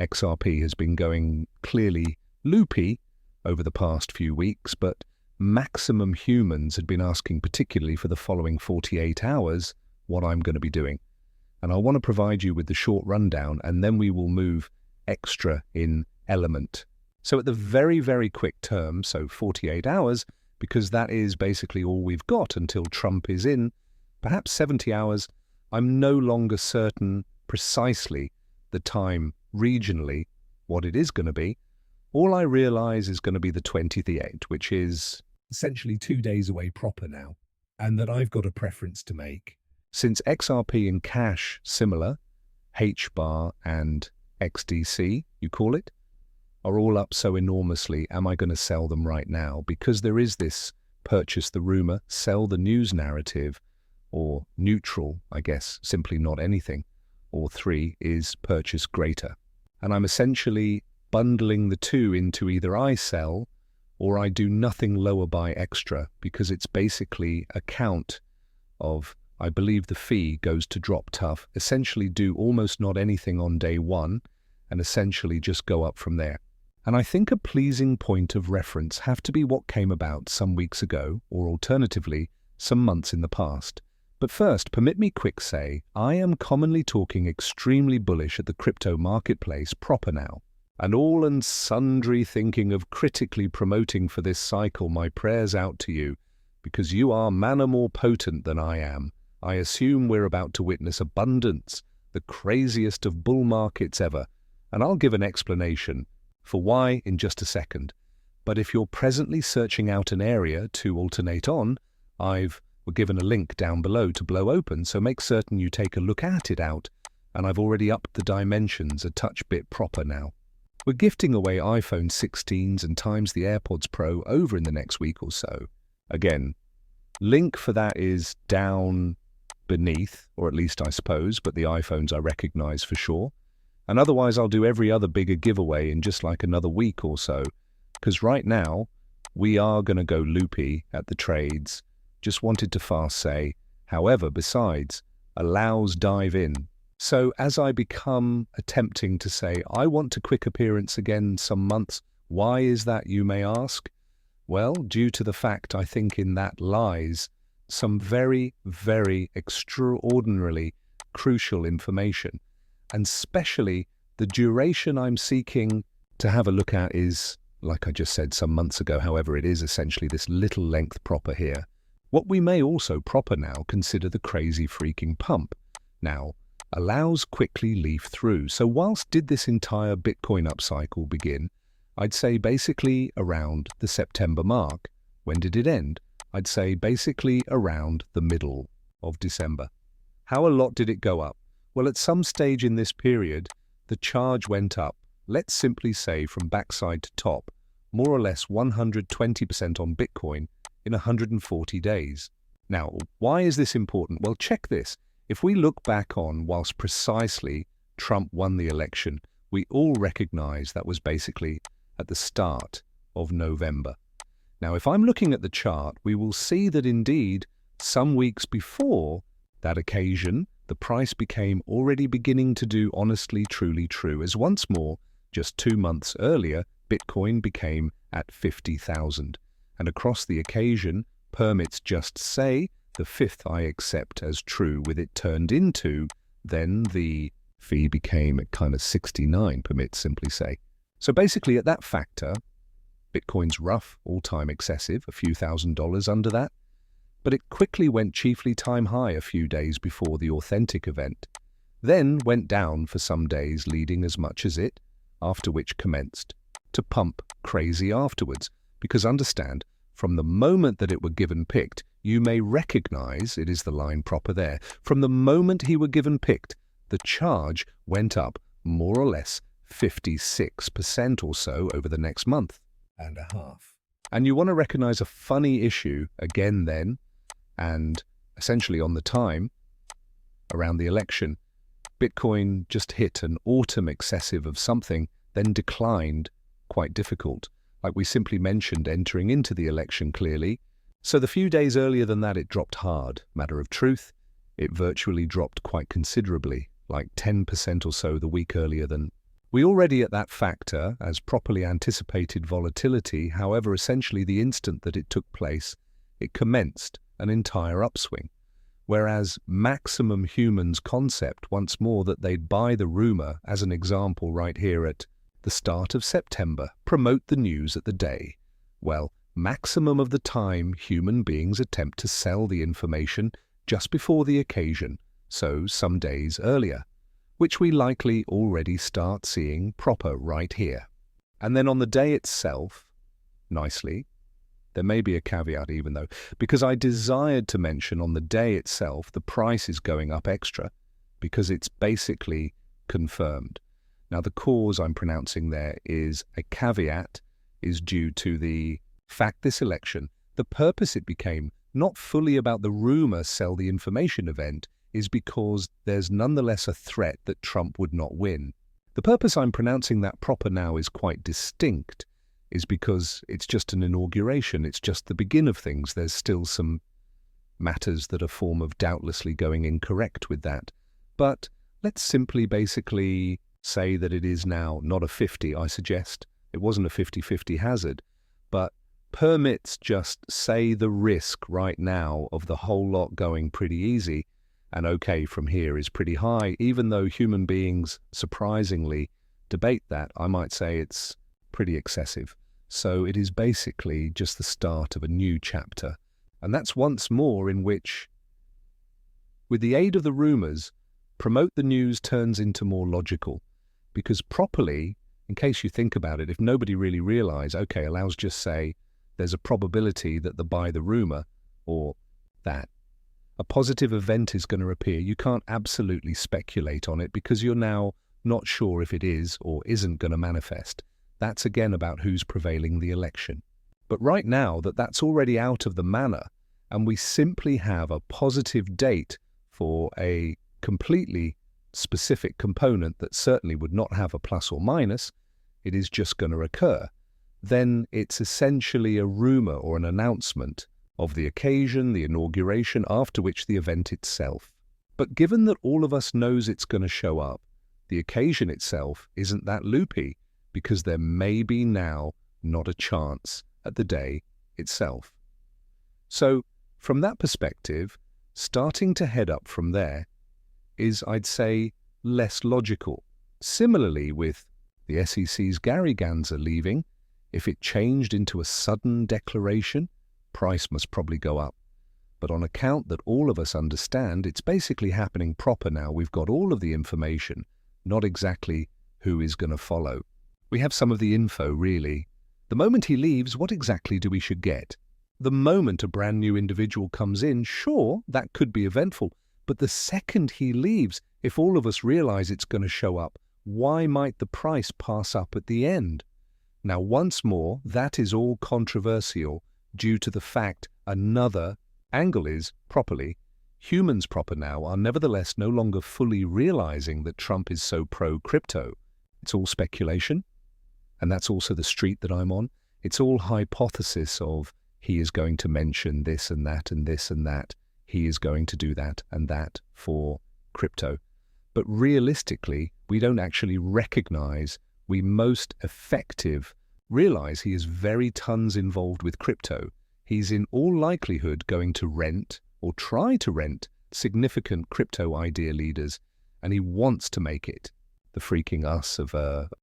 XRP has been going clearly loopy over the past few weeks, but maximum humans had been asking particularly for the following 48 hours what I'm going to be doing. And I want to provide you with the short rundown, and then we will move extra in element. So at the very, very quick term, so 48 hours, because that is basically all we've got until Trump is in, perhaps 70 hours, I'm no longer certain precisely the time regionally, what it is going to be. All I realize is going to be the 28th, which is essentially 2 days away proper now, and that I've got a preference to make. Since XRP and cash similar, H bar and XDC, you call it, are all up so enormously, am I going to sell them right now? Because there is this purchase the rumor, sell the news narrative, or neutral, I guess, simply not anything, or 3 is purchase greater. And I'm essentially bundling the two into either I sell or I do nothing lower by extra, because it's basically a count of, I believe the fee goes to drop tough, essentially do almost not anything on day one, and essentially just go up from there. And I think a pleasing point of reference have to be what came about some weeks ago, or alternatively, some months in the past. But first, permit me quick say, I am commonly talking extremely bullish at the crypto marketplace proper now, and all and sundry thinking of critically promoting for this cycle my prayers out to you, because you are manner more potent than I am. I assume we're about to witness abundance, the craziest of bull markets ever, and I'll give an explanation for why in just a second. But if you're presently searching out an area to alternate on, we're given a link down below to blow open, so make certain you take a look at it out, and I've already upped the dimensions a touch bit proper now. We're gifting away iPhone 16s and times the AirPods Pro over in the next week or so. Again, link for that is down beneath, or at least I suppose, but the iPhones I recognize for sure. And otherwise I'll do every other bigger giveaway in just like another week or so, because right now we are going to go loopy at the trades. Just wanted to fast say, however, besides, allows dive in. So as I become attempting to say, I want a quick appearance again some months, why is that, you may ask? Well, due to the fact I think in that lies some very, very extraordinarily crucial information. And especially the duration I'm seeking to have a look at is, like I just said some months ago, however, it is essentially this little length proper here. What we may also proper now consider the crazy freaking pump. Now, allows quickly leaf through. So whilst did this entire Bitcoin upcycle begin, I'd say basically around the September mark. When did it end? I'd say basically around the middle of December. How a lot did it go up? Well, at some stage in this period, the charge went up, let's simply say from backside to top, more or less 120% on Bitcoin in 140 days. Now, why is this important? Well, check this. If we look back on whilst precisely Trump won the election, we all recognize that was basically at the start of November. Now, if I'm looking at the chart, we will see that indeed, some weeks before that occasion, the price became already beginning to do honestly, truly true, as once more, just 2 months earlier, Bitcoin became at 50,000. And across the occasion, permits just say, the 5th I accept as true, with it turned into, then the fee became at kind of 69, permits simply say. So basically at that factor, Bitcoin's rough, all-time excessive, a few $1,000s under that, but it quickly went chiefly time high a few days before the authentic event, then went down for some days leading as much as it, after which commenced to pump crazy afterwards, because understand, from the moment that it were given picked, you may recognize, it is the line proper there, from the moment he were given picked, the charge went up more or less 56% or so over the next month and a half. And you want to recognize a funny issue again then, and essentially on the time, around the election, Bitcoin just hit an autumn excessive of something, then declined, quite difficult. Like we simply mentioned, entering into the election clearly. So the few days earlier than that, it dropped hard. Matter of truth, it virtually dropped quite considerably, like 10% or so the week earlier than We already at that factor as properly anticipated volatility, however, essentially the instant that it took place, it commenced an entire upswing. Whereas maximum humans concept once more that they'd buy the rumor, as an example right here at the start of September, promote the news at the day. Well, maximum of the time human beings attempt to sell the information just before the occasion, so some days earlier, which we likely already start seeing proper right here. And then on the day itself, nicely, there may be a caveat even though, because I desired to mention on the day itself the price is going up extra, because it's basically confirmed. Now the cause I'm pronouncing there is a caveat, is due to the fact this election, the purpose it became not fully about the rumor sell the information event, is because there's nonetheless a threat that Trump would not win. The purpose I'm pronouncing that proper now is quite distinct, is because it's just an inauguration, it's just the begin of things. There's still some matters that are form of doubtlessly going incorrect with that. But let's simply basically say that it is now not a 50, I suggest. It wasn't a 50-50 hazard, but permits just say the risk right now of the whole lot going pretty easy, and okay from here is pretty high, even though human beings surprisingly debate that. I might say it's pretty excessive. So it is basically just the start of a new chapter. And that's once more in which, with the aid of the rumors, promote the news turns into more logical. Because properly, in case you think about it, if nobody really realize, okay, allows just say, there's a probability that the buy the rumor, or that a positive event is going to appear, you can't absolutely speculate on it because you're now not sure if it is or isn't going to manifest. That's again about who's prevailing the election. But right now that's already out of the manner, and we simply have a positive date for a completely specific component that certainly would not have a plus or minus, it is just going to occur, then it's essentially a rumor or an announcement of the occasion, the inauguration, after which the event itself. But given that all of us knows it's going to show up, the occasion itself isn't that loopy, because there may be now not a chance at the day itself. So from that perspective, starting to head up from there is, I'd say, less logical. Similarly with the SEC's Gary Gensler leaving, if it changed into a sudden declaration, price must probably go up. But on account that all of us understand, it's basically happening proper now. We've got all of the information, not exactly who is going to follow. We have some of the info, really. The moment he leaves, what exactly do we should get? The moment a brand new individual comes in, sure, that could be eventful. But the second he leaves, if all of us realize it's going to show up, why might the price pass up at the end? Now, once more, that is all controversial due to the fact another angle is, properly, humans proper now are nevertheless no longer fully realizing that Trump is so pro-crypto. It's all speculation, and that's also the street that I'm on. It's all hypothesis of he is going to mention this and that and this and that. He is going to do that and that for crypto. But realistically, we don't actually recognize, we most effective realize he is very tons involved with crypto. He's in all likelihood going to rent or try to rent significant crypto idea leaders, and he wants to make it the freaking us of